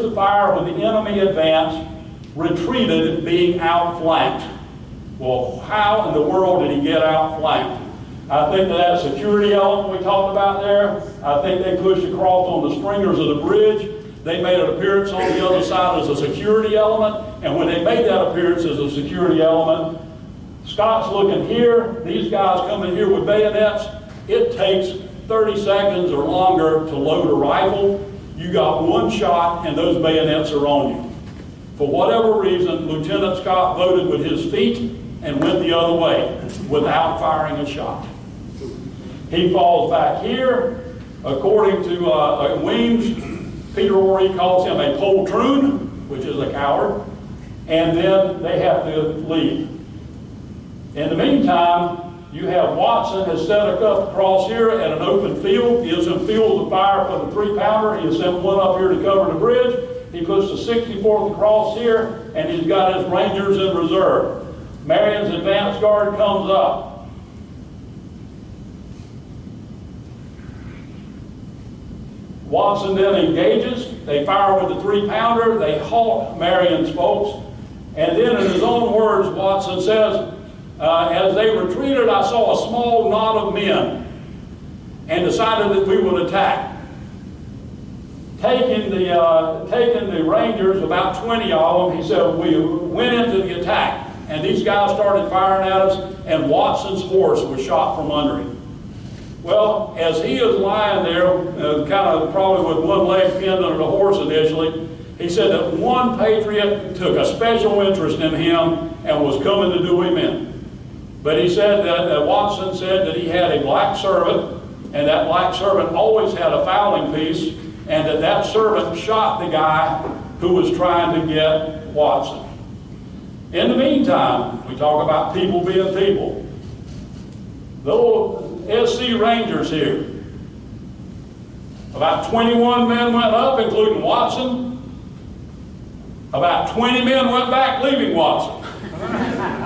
The fire when the enemy advanced, retreated, being outflanked. Well, how in the world did he get outflanked? I think that security element we talked about there, I think they pushed across on the stringers of the bridge. They made an appearance on the other side as a security element, and when they made that appearance as a security element, Scott's looking here, these guys coming here with bayonets. It takes 30 seconds or longer to load a rifle. You got one shot and those bayonets are on you. For whatever reason, Lieutenant Scott voted with his feet and went the other way without firing a shot. He falls back here. According to Weems, Peter Ory calls him a poltroon, which is a coward, and then they have to leave. In the meantime, you have Watson has set a cup across here at an open field. He has some fields of fire for the 3-pounder. He has sent one up here to cover the bridge. He puts the 64th across here, and he's got his Rangers in reserve. Marion's advance guard comes up. Watson then engages. They fire with the 3-pounder. They halt Marion's folks. And then in his own words, Watson says, as they retreated, I saw a small knot of men and decided that we would attack. Taking the Rangers, about 20 of them, he said, we went into the attack. And these guys started firing at us, and Watson's horse was shot from under him. Well, as he is lying there, kind of probably with one leg pinned under the horse initially, he said that one patriot took a special interest in him and was coming to do him in. But he said that Watson said that he had a black servant, and that black servant always had a fowling piece, and that servant shot the guy who was trying to get Watson. In the meantime, we talk about people being people. The old SC Rangers here, about 21 men went up, including Watson. About 20 men went back, leaving Watson.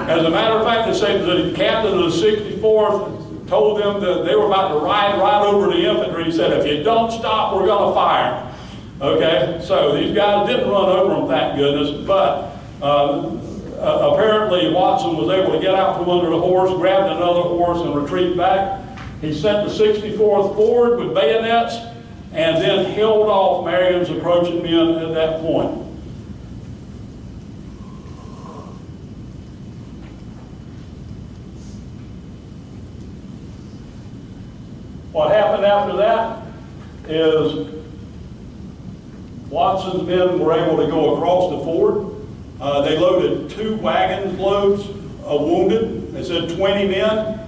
As a matter of fact, they say the captain of the 64th told them that they were about to ride right over the infantry. He said, if you don't stop, we're going to fire. Okay, so these guys didn't run over them, thank goodness, but apparently Watson was able to get out from under the horse, grabbed another horse, and retreat back. He sent the 64th forward with bayonets, and then held off Marion's approaching men at that point. What happened after that is Watson's men were able to go across the ford. They loaded 2 wagon loads of wounded. They said 20 men.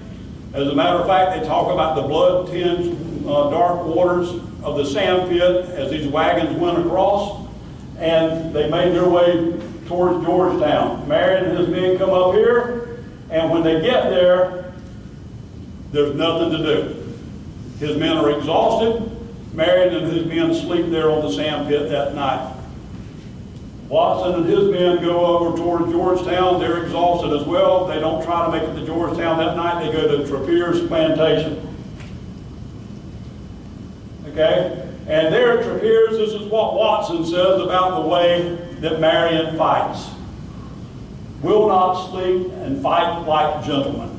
As a matter of fact, they talk about the blood-tinged dark waters of the sand pit as these wagons went across, and they made their way towards Georgetown. Marion and his men come up here, and when they get there, there's nothing to do. His men are exhausted. Marion and his men sleep there on the sand pit that night. Watson and his men go over toward Georgetown. They're exhausted as well. They don't try to make it to Georgetown that night. They go to Trapier's plantation. Okay? And there at Trapier's, this is what Watson says about the way that Marion fights. Will not sleep and fight like gentlemen,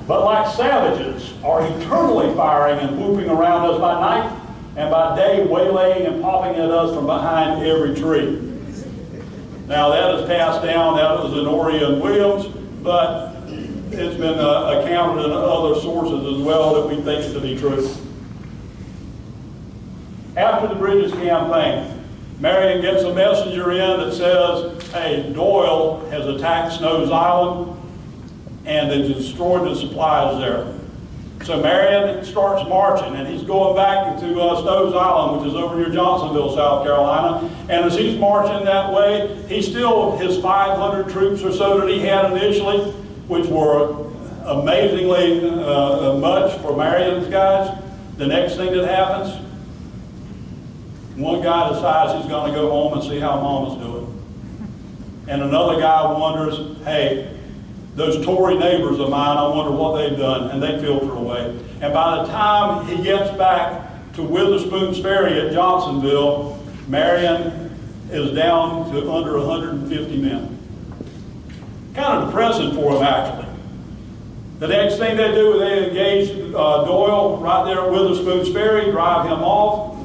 but like savages are eternally firing and whooping around us by night, and by day waylaying and popping at us from behind every tree. Now that is passed down, that was in Ory and Williams, but it's been accounted in other sources as well that we think to be true. After the Bridges campaign, Marion gets a messenger in that says, hey, Doyle has attacked Snow's Island and they destroyed the supplies there. So Marion starts marching, and he's going back to Snow's Island, which is over near Johnsonville, South Carolina. And as he's marching that way, he still, his 500 troops or so that he had initially, which were amazingly much for Marion's guys. The next thing that happens, one guy decides he's going to go home and see how Mom is doing. And another guy wonders, hey, those Tory neighbors of mine, I wonder what they've done, and they filter away. And by the time he gets back to Witherspoon's Ferry at Johnsonville, Marion is down to under 150 men. Kind of depressing for them, actually. The next thing they do is they engage Doyle right there at Witherspoon's Ferry, drive him off.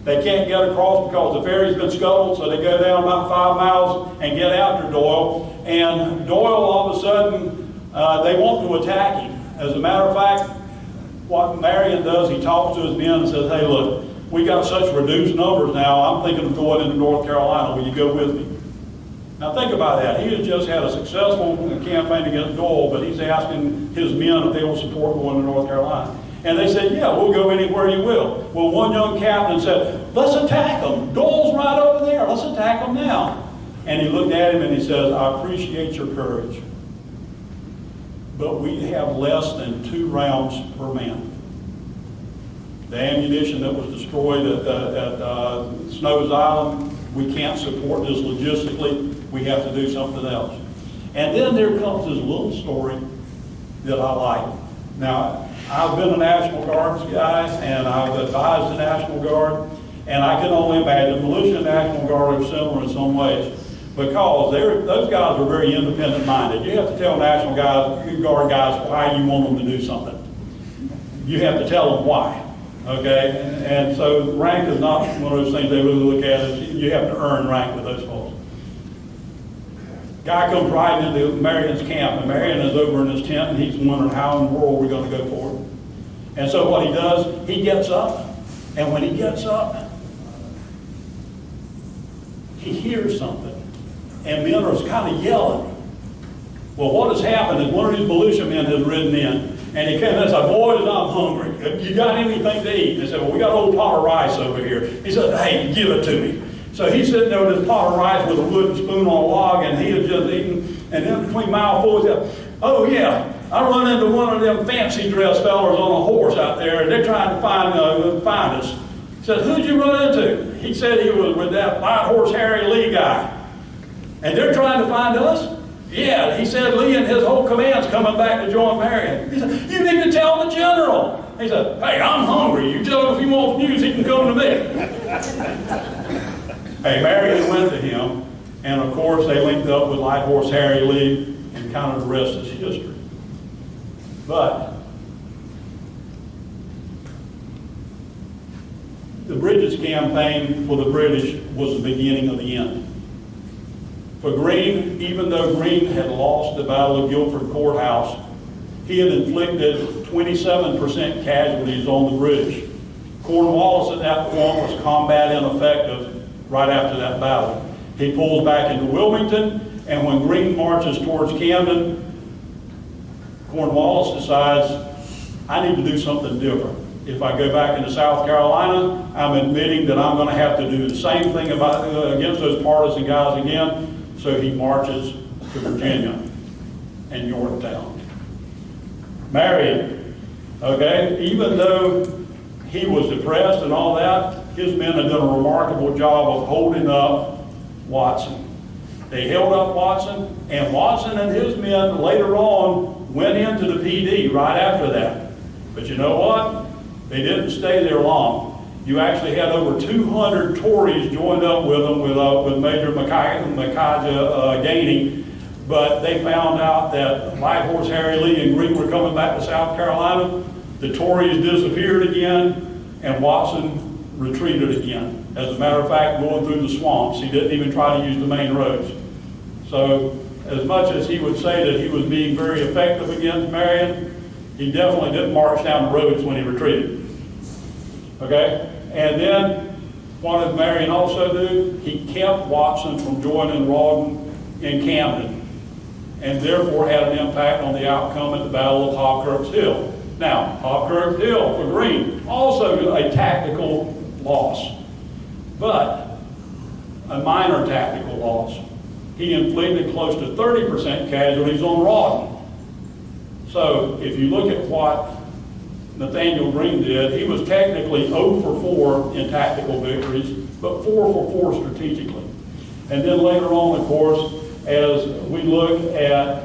They can't get across because the ferry's been scuttled, so they go down about 5 miles and get after Doyle. And Doyle, all of a sudden, they want to attack him. As a matter of fact, what Marion does, he talks to his men and says, hey, look, we got such reduced numbers now, I'm thinking of going into North Carolina. Will you go with me? Now think about that. He has just had a successful campaign against Doyle, but he's asking his men if they will support going to North Carolina. And they said, yeah, we'll go anywhere you will. Well, one young captain said, let's attack them. Doyle's right over there. Let's attack them now. And he looked at him and he says, I appreciate your courage, but we have less than 2 rounds per man. The ammunition that was destroyed at Snow's Island, we can't support this logistically. We have to do something else. And then there comes this little story that I like. Now, I've been a National Guard's guy, and I've advised the National Guard, and I can only imagine militia and National Guard are similar in some ways, because those guys are very independent-minded. You have to tell National Guard guys why you want them to do something. You have to tell them why. Okay, and so rank is not one of those things they really look at. You have to earn rank with those folks. Guy comes right into Marion's camp, and Marion is over in his tent, and he's wondering how in the world we're going to go forward. And so what he does, he gets up, and when he gets up, he hears something, and men are kind of yelling. Well, what has happened is one of these militiamen has ridden in, and he came and said, boys, I'm hungry. You got anything to eat? They said, well, we got a little pot of rice over here. He said, hey, give it to me. So he's sitting there with this pot of rice with a wooden spoon on a log, and he had just eaten. And then between mouthfuls, he said, oh yeah, I run into one of them fancy dress fellas on a horse out there, and they're trying to find us. He said, who'd you run into? He said he was with that White Horse Harry Lee guy. And they're trying to find us? Yeah, he said Lee and his whole command's coming back to join Marion. He said, you need to tell the general. He said, hey, I'm hungry. You tell him if he wants news, he can come to me. Hey, Marion went to him, and of course they linked up with Light Horse Harry Lee, and kind of the rest is history. But the Bridges campaign for the British was the beginning of the end. For Greene, even though Greene had lost the Battle of Guilford Courthouse, he had inflicted 27% casualties on the British. Cornwallis at that point was combat ineffective right after that battle. He pulls back into Wilmington, and when Greene marches towards Camden, Cornwallis decides, I need to do something different. If I go back into South Carolina, I'm admitting that I'm going to have to do the same thing against those partisan guys again. So he marches to Virginia and Yorktown. Marion, okay, even though he was depressed and all that, his men had done a remarkable job of holding up Watson. They held up Watson, and Watson and his men later on went into the PD right after that. But you know what? They didn't stay there long. You actually had over 200 Tories joined up with them, with Major Micaiah gaining, but they found out that Light Horse Harry Lee and Greene were coming back to South Carolina. The Tories disappeared again, and Watson retreated again. As a matter of fact, going through the swamps, he didn't even try to use the main roads. So, as much as he would say that he was being very effective against Marion, he definitely didn't march down the roads when he retreated. Okay? And then, what did Marion also do? He kept Watson from joining Rawdon in Camden, and therefore had an impact on the outcome at the Battle of Hobkirk's Hill. Now, Hobkirk's Hill for Greene, also a tactical loss, but a minor tactical loss. He inflicted close to 30% casualties on Rawdon. So, if you look at what Nathaniel Greene did, he was technically 0 for 4 in tactical victories, but 4 for 4 strategically. And then later on, of course, as we look at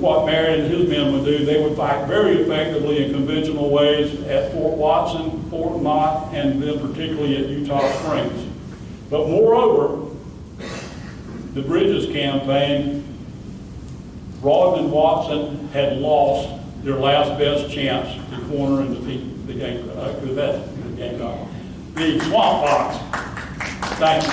what Marion and his men would do, they would fight very effectively in conventional ways at Fort Watson Fort Mott, and then particularly at Utah Springs. But moreover, the Bridges campaign, Rawlins and Watson had lost their last best chance to corner and defeat the the Swamp Fox. Thank you.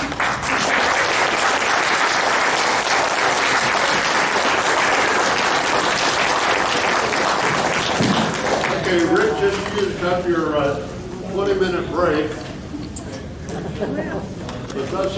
Okay, Rick just used up your 20-minute break. But that's